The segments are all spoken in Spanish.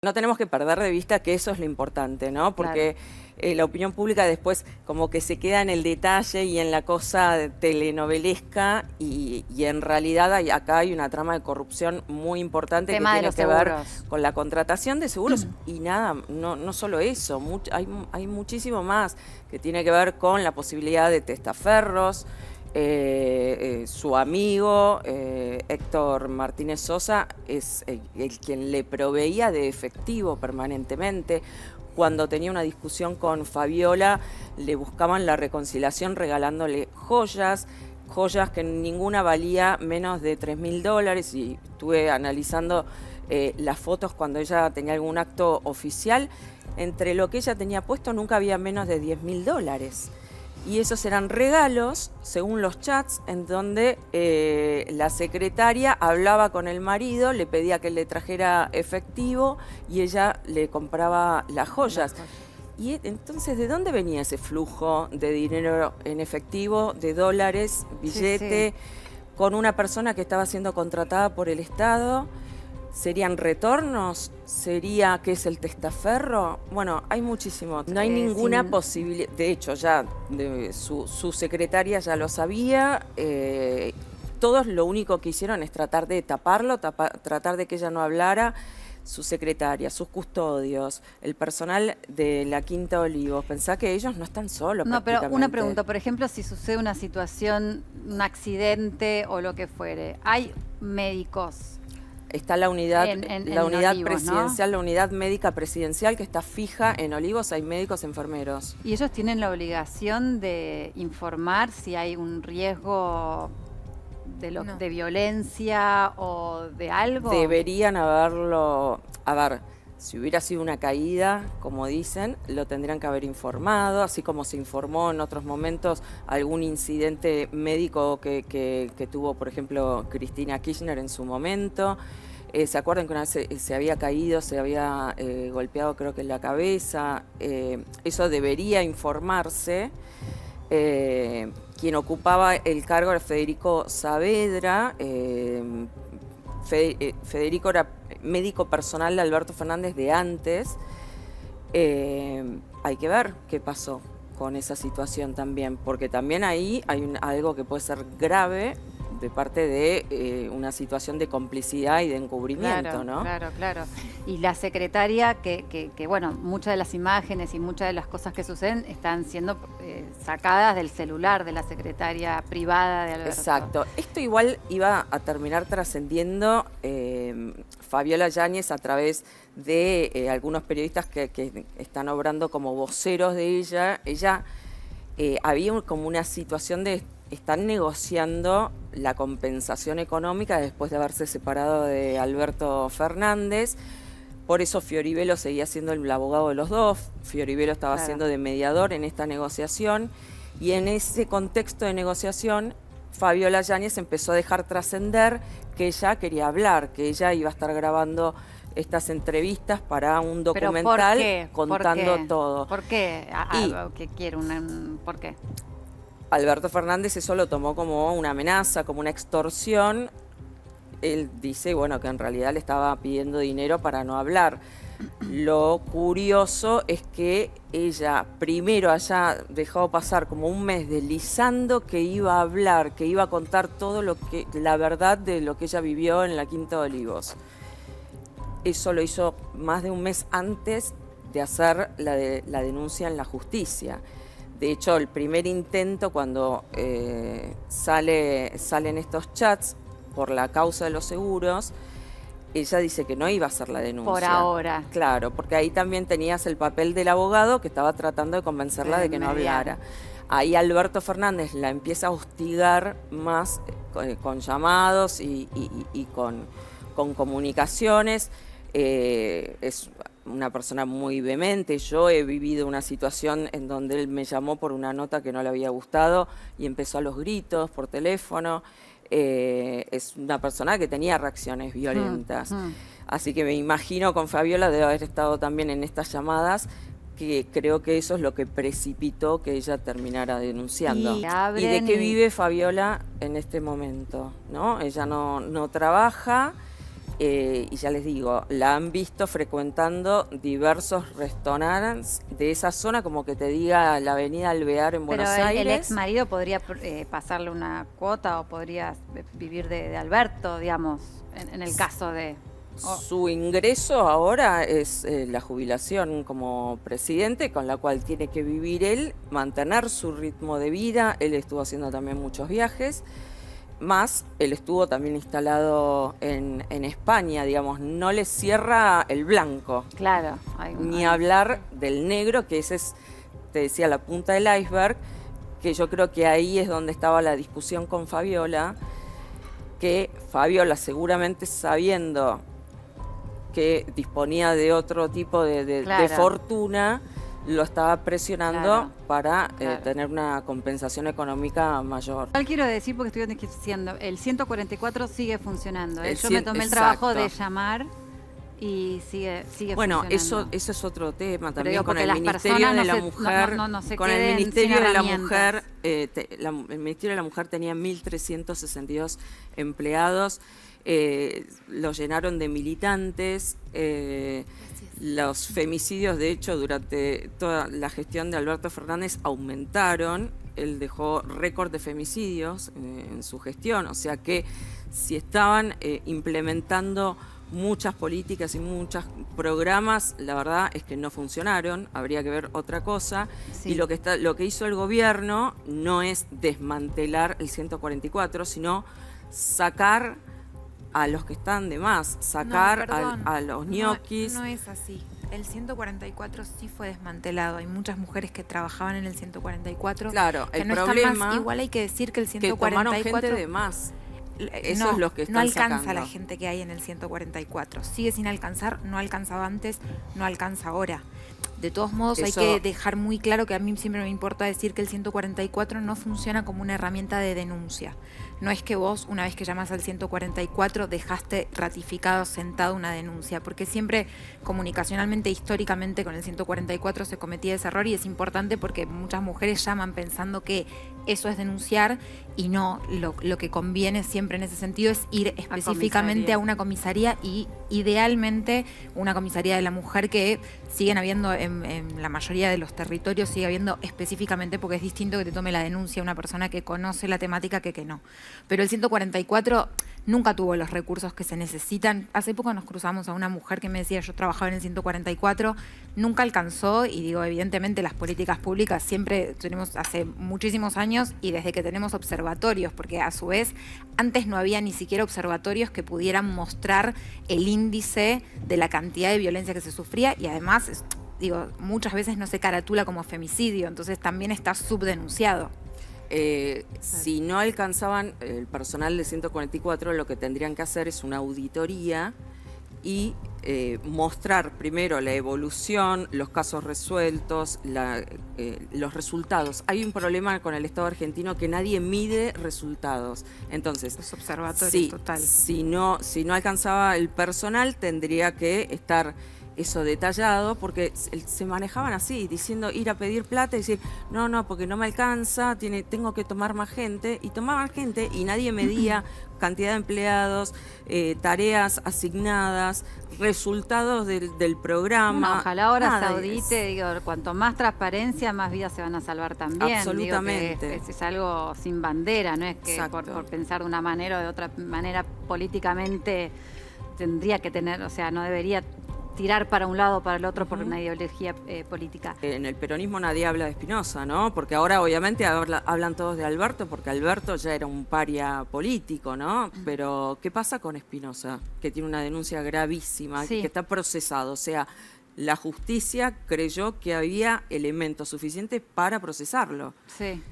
No tenemos que perder de vista que eso es lo importante, ¿no? Porque la opinión pública después como que se queda en el detalle y en la cosa telenovelesca y en realidad acá hay una trama de corrupción muy importante que tiene que ver con la contratación de seguros y nada, no solo eso, hay muchísimo más que tiene que ver con la posibilidad de testaferros. Su amigo Héctor Martínez Sosa es el quien le proveía de efectivo permanentemente. Cuando tenía una discusión con Fabiola, le buscaban la reconciliación regalándole joyas que ninguna valía menos de $3.000, y estuve analizando las fotos cuando ella tenía algún acto oficial. Entre lo que ella tenía puesto nunca había menos de $10.000. Y esos eran regalos, según los chats, en donde la secretaria hablaba con el marido, le pedía que le trajera efectivo y ella le compraba las joyas. Y entonces, ¿de dónde venía ese flujo de dinero en efectivo, de dólares, billete, con una persona que estaba siendo contratada por el Estado? ¿Serían retornos? ¿Sería que es el testaferro? Bueno, hay muchísimo. No hay ninguna posibilidad. De hecho, ya su secretaria ya lo sabía. Todos lo único que hicieron es tratar de taparlo, tratar de que ella no hablara. Su secretaria, sus custodios, el personal de la Quinta Olivos. Pensá que ellos no están solos. No, pero una pregunta, por ejemplo, si sucede una situación, un accidente o lo que fuere, ¿hay médicos? Está la unidad, la unidad Olivos, presidencial, ¿no? La unidad médica presidencial que está fija en Olivos, hay médicos, enfermeros. ¿Y ellos tienen la obligación de informar si hay un riesgo de violencia o de algo? Deberían haberlo, a ver, si hubiera sido una caída, como dicen, lo tendrían que haber informado, así como se informó en otros momentos algún incidente médico que tuvo, por ejemplo, Cristina Kirchner en su momento. ¿Se acuerdan que una vez se había caído, se había golpeado creo que en la cabeza? Eso debería informarse. Quien ocupaba el cargo era Federico Saavedra. Federico era médico personal de Alberto Fernández de antes. Hay que ver qué pasó con esa situación también, porque también ahí hay algo que puede ser grave de parte de una situación de complicidad y de encubrimiento, ¿no? Claro. Y la secretaria, bueno, muchas de las imágenes y muchas de las cosas que suceden están siendo sacadas del celular de la secretaria privada de Alberto. Exacto. Esto igual iba a terminar trascendiendo Fabiola Yáñez a través de algunos periodistas que están obrando como voceros de ella. Ella había como una situación de están negociando la compensación económica después de haberse separado de Alberto Fernández. Por eso Fioribelo seguía siendo el abogado de los dos. Fioribelo estaba siendo de mediador en esta negociación. Y en ese contexto de negociación, Fabiola Yáñez empezó a dejar trascender que ella quería hablar, que ella iba a estar grabando estas entrevistas para un documental contando todo. ¿Por qué? ¿Qué quiere? ¿Por qué? Alberto Fernández eso lo tomó como una amenaza, como una extorsión. Él dice, bueno, que en realidad le estaba pidiendo dinero para no hablar. Lo curioso es que ella primero haya dejado pasar como un mes deslizando que iba a hablar, que iba a contar todo la verdad de lo que ella vivió en la Quinta de Olivos. Eso lo hizo más de un mes antes de hacer la denuncia en la justicia. De hecho, el primer intento cuando salen estos chats por la causa de los seguros, ella dice que no iba a hacer la denuncia. Por ahora. Claro, porque ahí también tenías el papel del abogado que estaba tratando de convencerla de que no hablara. Ahí Alberto Fernández la empieza a hostigar más con llamados y con comunicaciones. Es una persona muy vehemente. Yo he vivido una situación en donde él me llamó por una nota que no le había gustado y empezó a los gritos por teléfono. Es una persona que tenía reacciones violentas. Así que me imagino con Fabiola debe haber estado también en estas llamadas, que creo que eso es lo que precipitó que ella terminara denunciando. ¿Y de qué vive Fabiola en este momento? ¿No? Ella no trabaja. y ya les digo, la han visto frecuentando diversos restaurantes de esa zona, como que te diga la avenida Alvear en Buenos Pero Aires. el ex marido podría pasarle una cuota o podría vivir de Alberto, digamos, en el caso de... Su ingreso ahora es la jubilación como presidente, con la cual tiene que vivir él, mantener su ritmo de vida. Él estuvo haciendo también muchos viajes, más él estuvo también instalado en España, digamos, no le cierra el blanco. Claro. Ni hablar del negro, que ese es, te decía, la punta del iceberg, que yo creo que ahí es donde estaba la discusión con Fabiola, que Fabiola seguramente sabiendo que disponía de otro tipo de fortuna, lo estaba presionando para tener una compensación económica mayor. Quiero decir, porque estoy diciendo, el 144 sigue funcionando. Yo me tomé el trabajo de llamar y sigue bueno, funcionando. Eso es otro tema también, digo, con el Ministerio de la Mujer. Con el Ministerio de la Mujer, el Ministerio de la Mujer tenía 1.362 empleados. Lo llenaron de militantes. Los femicidios, de hecho, durante toda la gestión de Alberto Fernández aumentaron. Él dejó récord de femicidios en su gestión, o sea que si estaban implementando muchas políticas y muchos programas, la verdad es que no funcionaron, habría que ver otra cosa. Sí. Y lo que hizo el gobierno no es desmantelar el 144, sino sacar a los que están de más, sacar a los ñoquis. No es así. El 144 sí fue desmantelado. Hay muchas mujeres que trabajaban en el 144. Claro, que el no problema están más. Igual hay que decir que el 144... Que tomaron gente de más. Eso no, es lo que están no alcanza sacando. La gente que hay en el 144. Sigue sin alcanzar, no alcanzaba antes, no alcanza ahora. De todos modos, hay que dejar muy claro que a mí siempre me importa decir que el 144 no funciona como una herramienta de denuncia. No es que vos, una vez que llamas al 144, dejaste ratificado, sentado una denuncia, porque siempre comunicacionalmente, históricamente, con el 144 se cometía ese error y es importante porque muchas mujeres llaman pensando que eso es denunciar y no, lo que conviene siempre en ese sentido es ir específicamente a una comisaría y idealmente una comisaría de la mujer que siguen habiendo en la mayoría de los territorios, sigue habiendo específicamente, porque es distinto que te tome la denuncia una persona que conoce la temática que no. Pero el 144 nunca tuvo los recursos que se necesitan. Hace poco nos cruzamos a una mujer que me decía, yo trabajaba en el 144, nunca alcanzó, y digo, evidentemente las políticas públicas siempre tenemos hace muchísimos años y desde que tenemos observatorios, porque a su vez antes no había ni siquiera observatorios que pudieran mostrar el índice de la cantidad de violencia que se sufría y además, digo, muchas veces no se caratula como femicidio, entonces también está subdenunciado. Si no alcanzaban el personal de 144, lo que tendrían que hacer es una auditoría y mostrar primero la evolución, los casos resueltos, los resultados. Hay un problema con el Estado argentino que nadie mide resultados. Entonces, los observatorios, total. Si no alcanzaba el personal, tendría que estar eso detallado, porque se manejaban así, diciendo, ir a pedir plata y decir, no, porque no me alcanza, tengo que tomar más gente, y tomaban gente y nadie medía cantidad de empleados, tareas asignadas, resultados del programa. Bueno, ojalá ahora se audite, digo, cuanto más transparencia, más vidas se van a salvar también. Absolutamente. Digo que es algo sin bandera, no es que por pensar de una manera o de otra manera políticamente tendría que tener, o sea, no debería tirar para un lado o para el otro por una ideología política. En el peronismo nadie habla de Espinosa, ¿no? Porque ahora obviamente hablan todos de Alberto, porque Alberto ya era un paria político, ¿no? Pero ¿qué pasa con Espinosa? Que tiene una denuncia gravísima, que está procesado. O sea, la justicia creyó que había elementos suficientes para procesarlo. Sí.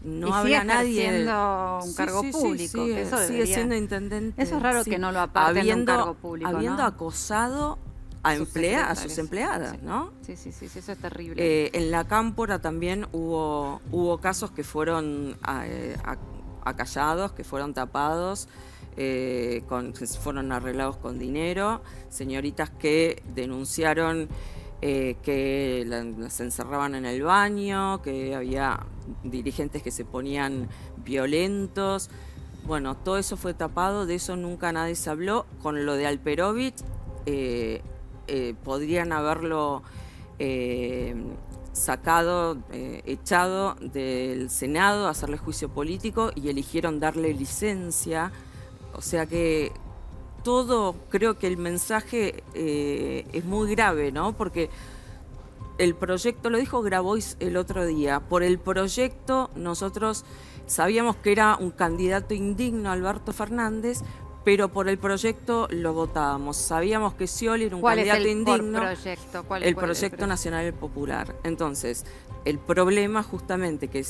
No habla nadie siendo un cargo público. Sí, que eso sigue siendo intendente. Eso es raro que no lo aparten de un cargo público, habiendo ¿no? acosado a sus empleadas, ¿no? Sí, eso es terrible. En la Cámpora también hubo casos que fueron acallados, que fueron tapados, que fueron arreglados con dinero, señoritas que denunciaron que las encerraban en el baño, que había dirigentes que se ponían violentos. Bueno, todo eso fue tapado, de eso nunca nadie se habló. Con lo de Alperovich, podrían haberlo sacado, echado del Senado, hacerle juicio político y eligieron darle licencia. O sea que todo, creo que el mensaje es muy grave, ¿no? Porque el proyecto, lo dijo Grabois el otro día, por el proyecto nosotros sabíamos que era un candidato indigno, Alberto Fernández, pero por el proyecto lo votábamos. Sabíamos que Scioli era un candidato indigno. ¿Cuál el proyecto Nacional Popular. Entonces, el problema justamente que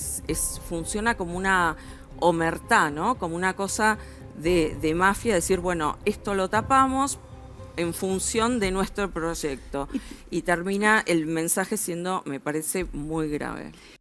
funciona como una omertá, ¿no? Como una cosa de mafia, decir, bueno, esto lo tapamos en función de nuestro proyecto. Y termina el mensaje siendo, me parece, muy grave.